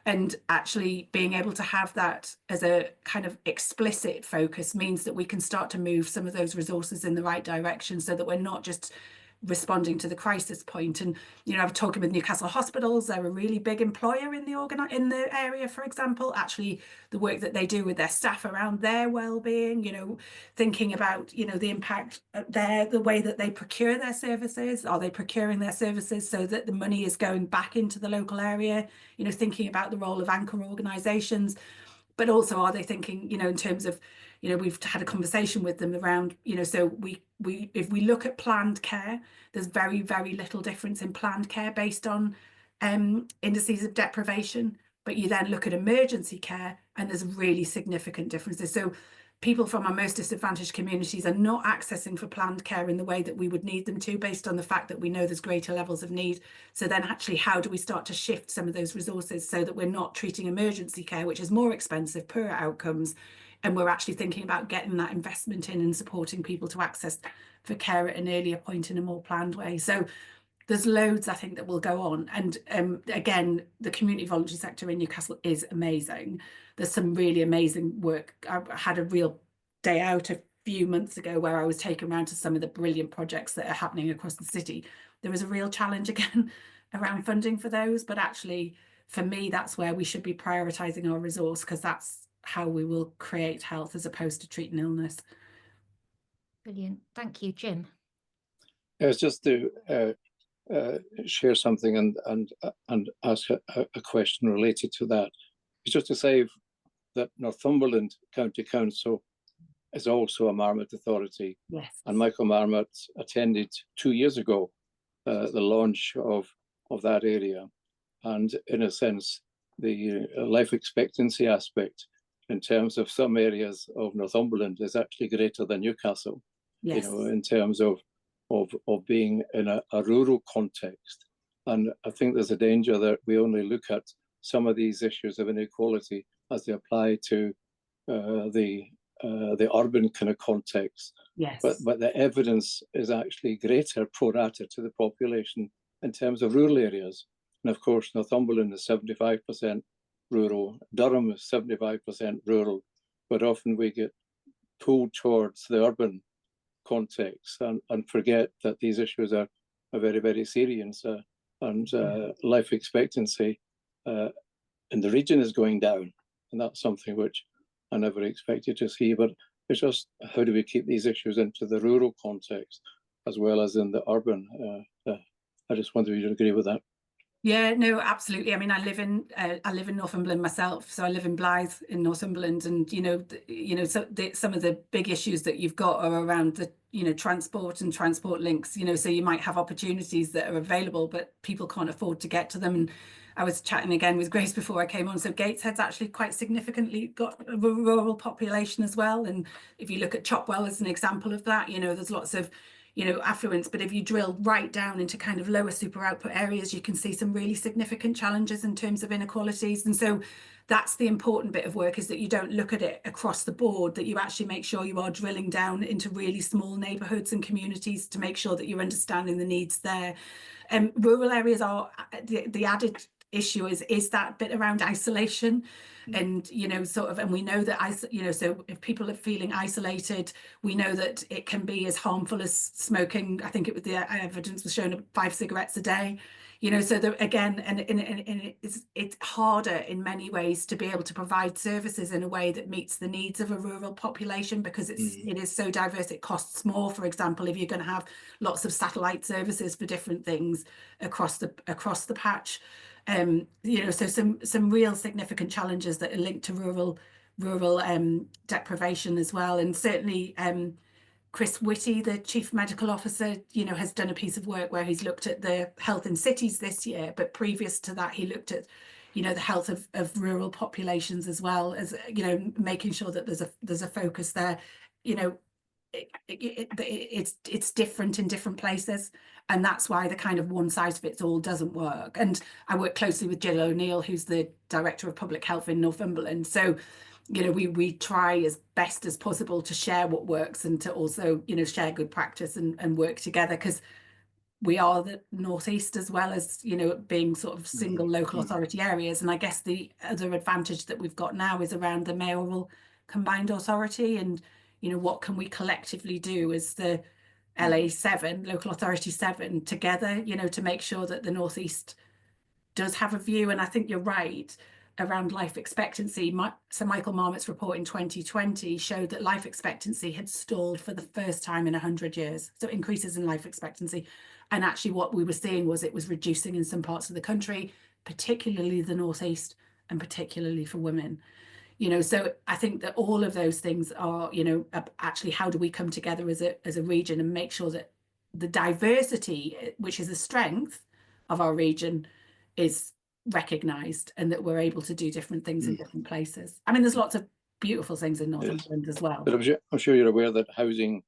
And actually being able to have that as a kind of explicit focus means that we can start to move some of those resources in the right direction, so that we're not just responding to the crisis point. And I was talking with Newcastle Hospitals. They're a really big employer in the area, for example. Actually, the work that they do with their staff around their well-being, thinking about the impact there, the way that they procure their services. Are they procuring their services so that the money is going back into the local area? Thinking about the role of anchor organisations, but also are they thinking in terms of we've had a conversation with them around so we if we look at planned care, there's very, very little difference in planned care based on indices of deprivation, but you then look at emergency care and there's really significant differences. So people from our most disadvantaged communities are not accessing for planned care in the way that we would need them to, based on the fact that we know there's greater levels of need. So then actually, how do we start to shift some of those resources so that we're not treating emergency care, which is more expensive, poorer outcomes, and we're actually thinking about getting that investment in and supporting people to access for care at an earlier point in a more planned way. So there's loads, I think, that will go on. And again, the community voluntary sector in Newcastle is amazing. There's some really amazing work. I had a real day out a few months ago where I was taken around to some of the brilliant projects that are happening across the city. There is a real challenge again around funding for those, but actually, for me, that's where we should be prioritising our resource, because that's how we will create health as opposed to treating illness. Brilliant. Thank you, Jim. It's just to share something and ask a question related to that. It's just to say that Northumberland County Council is also a Marmot authority. Yes. And Michael Marmot attended 2 years ago the launch of that area. And in a sense, the life expectancy aspect in terms of some areas of Northumberland is actually greater than Newcastle. Yes. You know, in terms of being in a rural context. And I think there's a danger that we only look at some of these issues of inequality as they apply to the urban kind of context. Yes. But the evidence is actually greater pro rata to the population in terms of rural areas. And of course, Northumberland is 75% rural, Durham is 75% rural, but often we get pulled towards the urban context and forget that these issues are very, very serious, and life expectancy in the region is going down, and that's something which I never expected to see. But it's just, how do we keep these issues into the rural context as well as in the urban? I just wonder if you agree with that. Yeah, no, absolutely. I mean, I live in Northumberland myself, so I live in Blythe in Northumberland, and so some of the big issues that you've got are around the transport and transport links. So you might have opportunities that are available, but people can't afford to get to them. And I was chatting again with Grace before I came on. So Gateshead's actually quite significantly got a rural population as well. And if you look at Chopwell as an example of that, there's lots of affluence, but if you drill right down into kind of lower super output areas, you can see some really significant challenges in terms of inequalities. And so that's the important bit of work, is that you don't look at it across the board, that you actually make sure you are drilling down into really small neighbourhoods and communities to make sure that you're understanding the needs there. Rural areas are the added issue is that bit around isolation, and and we know that so if people are feeling isolated, we know that it can be as harmful as smoking. I think it was the evidence was shown 5 cigarettes a day, so that again, and it's harder in many ways to be able to provide services in a way that meets the needs of a rural population, because it is so diverse. It costs more, for example, if you're going to have lots of satellite services for different things across the patch. So some real significant challenges that are linked to rural deprivation as well. And certainly Chris Whitty, the Chief Medical Officer, has done a piece of work where he's looked at the health in cities this year, but previous to that he looked at the health of rural populations as well, as making sure that there's a focus there. It's different in different places, and that's why the kind of one size fits all doesn't work. And I work closely with Jill O'Neill, who's the Director of Public Health in Northumberland, so we try as best as possible to share what works and to also share good practice and work together, because we are the Northeast as well as being sort of single local authority areas. And I guess the other advantage that we've got now is around the mayoral combined authority, and what can we collectively do as the LA7, Local Authority 7, together, to make sure that the Northeast does have a view. And I think you're right around life expectancy. Sir Michael Marmot's report in 2020 showed that life expectancy had stalled for the first time in 100 years. So increases in life expectancy. And actually what we were seeing was it was reducing in some parts of the country, particularly the Northeast, and particularly for women. So I think that all of those things are, actually how do we come together as a region and make sure that the diversity, which is a strength of our region, is recognised, and that we're able to do different things in different places. I mean, there's lots of beautiful things in Northumberland as well. But I'm sure you're aware that housing,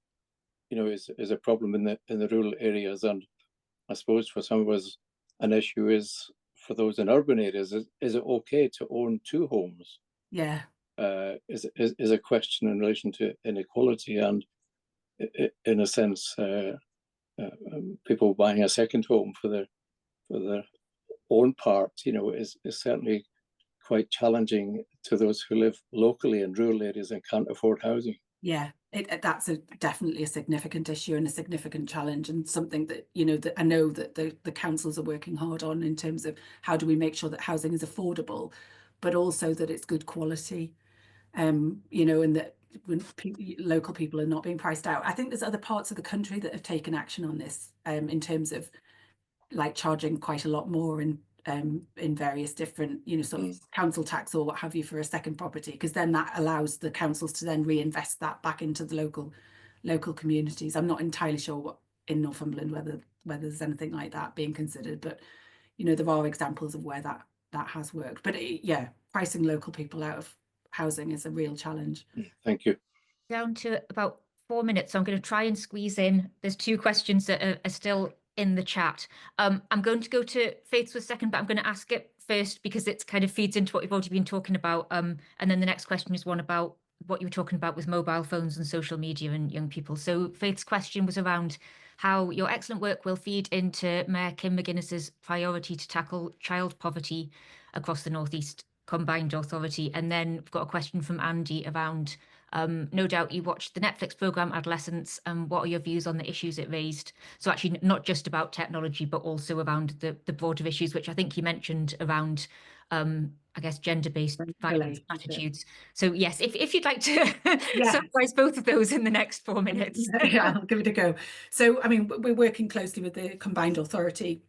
is a problem in the rural areas, and I suppose for some of us an issue is for those in urban areas, is it okay to own 2 homes? Yeah. is a question in relation to inequality, and in a sense, people buying a second home for their own part, is certainly quite challenging to those who live locally in rural areas and can't afford housing. Yeah, that's definitely a significant issue and a significant challenge, and something that that I know that the councils are working hard on in terms of how do we make sure that housing is affordable, but also that it's good quality, and that when local people are not being priced out. I think there's other parts of the country that have taken action on this, in terms of like charging quite a lot more in various different, sort of council tax or what have you for a second property, because then that allows the councils to then reinvest that back into the local communities. I'm not entirely sure what in Northumberland whether there's anything like that being considered, but there are examples of where that has worked. But yeah, pricing local people out of housing is a real challenge. Thank you. Down to about 4 minutes, so I'm going to try and squeeze in. There's 2 questions that are still in the chat. I'm going to go to Faith for a second, but I'm going to ask it first because it kind of feeds into what we've already been talking about. And then the next question is one about what you were talking about with mobile phones and social media and young people. So Faith's question was around how your excellent work will feed into Mayor Kim McGuinness's priority to tackle child poverty across the North East Combined Authority. And then we've got a question from Andy around, no doubt you watched the Netflix programme Adolescence, and what are your views on the issues it raised? So actually not just about technology, but also around the broader issues, which I think you mentioned around, I guess, gender-based violence attitudes. So yes, if you'd like to summarize both of those in the next 4 minutes. Yeah, I'll give it a go. So, I mean, we're working closely with the Combined Authority.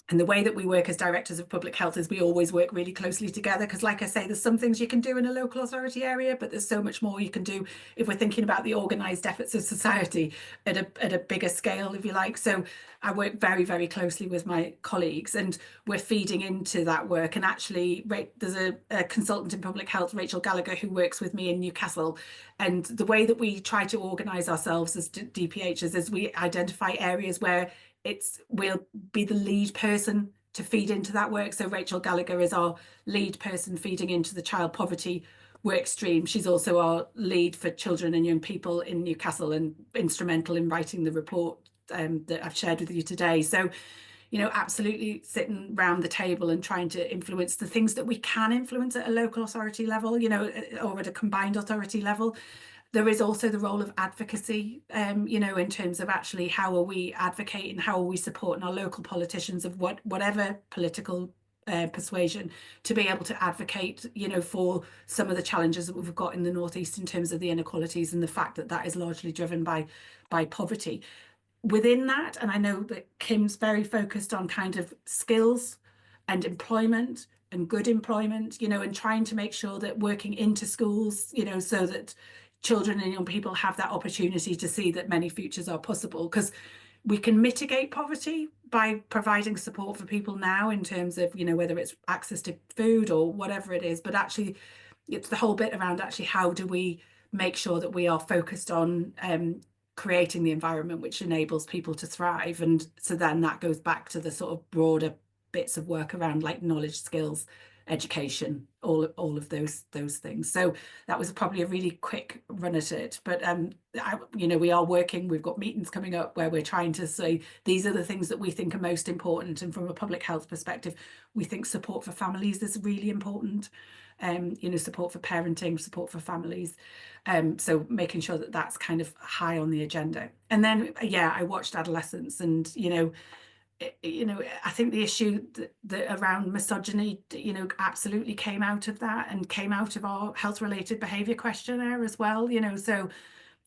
And the way that we work as directors of public health is we always work really closely together, because like I say, there's some things you can do in a local authority area, but there's so much more you can do if we're thinking about the organised efforts of society at a bigger scale, if you like. So I work very, very closely with my colleagues, and we're feeding into that work. And actually, there's a consultant in public health, Rachel Gallagher, who works with me in Newcastle. And the way that we try to organise ourselves as DPHs is we identify areas where we'll be the lead person to feed into that work. So Rachel Gallagher is our lead person feeding into the child poverty work stream. She's also our lead for children and young people in Newcastle, and instrumental in writing the report that I've shared with you today. So, absolutely sitting round the table and trying to influence the things that we can influence at a local authority level, or at a combined authority level. There is also the role of advocacy, in terms of actually how are we advocating, how are we supporting our local politicians of whatever political persuasion to be able to advocate, for some of the challenges that we've got in the North East in terms of the inequalities and the fact that that is largely driven by poverty. Within that, and I know that Kim's very focused on kind of skills and employment and good employment, and trying to make sure that working into schools, so that children and young people have that opportunity to see that many futures are possible, because we can mitigate poverty by providing support for people now in terms of, whether it's access to food or whatever it is, but actually it's the whole bit around actually how do we make sure that we are focused on creating the environment which enables people to thrive. And so then that goes back to the sort of broader bits of work around like knowledge, skills, education, all of those things. So that was probably a really quick run at it, but we are working, we've got meetings coming up where we're trying to say these are the things that we think are most important, and from a public health perspective we think support for families is really important, support for parenting, support for families, so making sure that that's kind of high on the agenda. And then I watched Adolescence, and I think the issue that around misogyny, absolutely came out of that, and came out of our health-related behaviour questionnaire as well. So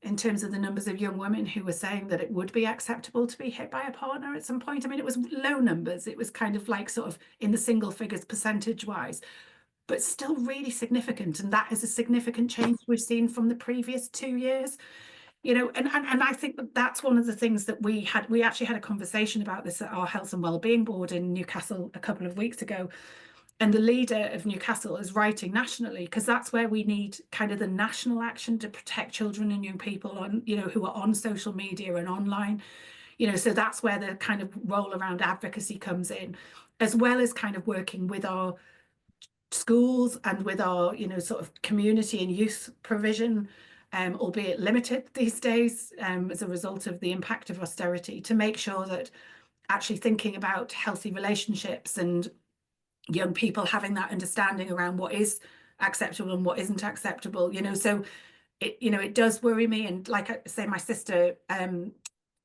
in terms of the numbers of young women who were saying that it would be acceptable to be hit by a partner at some point. I mean, it was low numbers. It was kind of like sort of in the single figures percentage-wise, but still really significant. And that is a significant change we've seen from the previous 2 years. And I think that's one of the things that we actually had a conversation about this at our Health and Wellbeing Board in Newcastle a couple of weeks ago. And the leader of Newcastle is writing nationally, because that's where we need kind of the national action to protect children and young people on, who are on social media and online. So that's where the kind of role around advocacy comes in, as well as kind of working with our schools and with our, you know, sort of community and youth provision, albeit limited these days as a result of the impact of austerity, to make sure that actually thinking about healthy relationships and young people having that understanding around what is acceptable and what isn't acceptable, you know. So it, you know, it does worry me. And like I say, my sister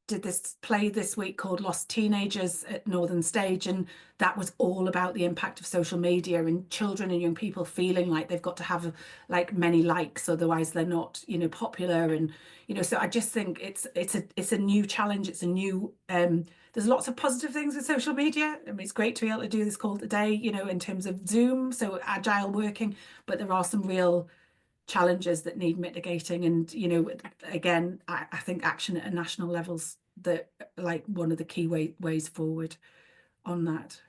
did this play this week called Lost Teenagers at Northern Stage, and that was all about the impact of social media and children and young people feeling like they've got to have like many likes, otherwise they're not, you know, popular. And you know, so I just think it's a new challenge. It's a new there's lots of positive things with social media. I mean, it's great to be able to do this call today, you know, in terms of Zoom, so agile working, but there are some real challenges that need mitigating. And you know, again, I think action at national levels that like one of the key ways forward on that.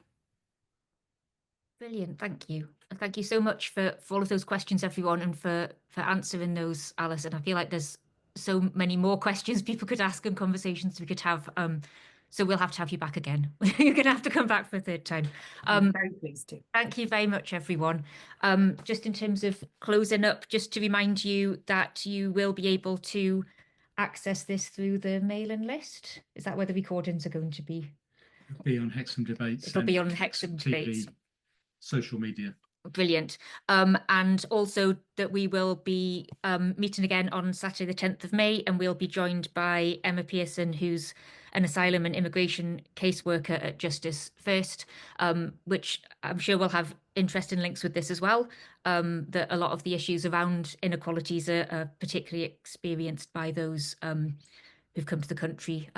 Brilliant, thank you. Thank you so much for all of those questions, everyone, and for answering those, Alice. And I feel like there's so many more questions people could ask and conversations we could have. So we'll have to have you back again. You're going to have to come back for a third time. I'm very pleased to. Thank you very much, everyone. Just in terms of closing up, just to remind you that you will be able to access this through the mailing list. Is that where the recordings are going to be? It'll be on Hexham Debates. It'll be on Hexham Debates. Social media. Brilliant. And also that we will be meeting again on Saturday the 10th of May, and we'll be joined by Emma Pearson, who's an asylum and immigration caseworker at Justice First, which I'm sure will have interesting links with this as well, that a lot of the issues around inequalities are particularly experienced by those who've come to the country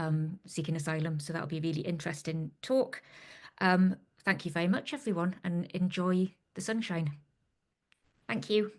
seeking asylum. So that'll be a really interesting talk. Thank you very much, everyone, and enjoy the sunshine. Thank you.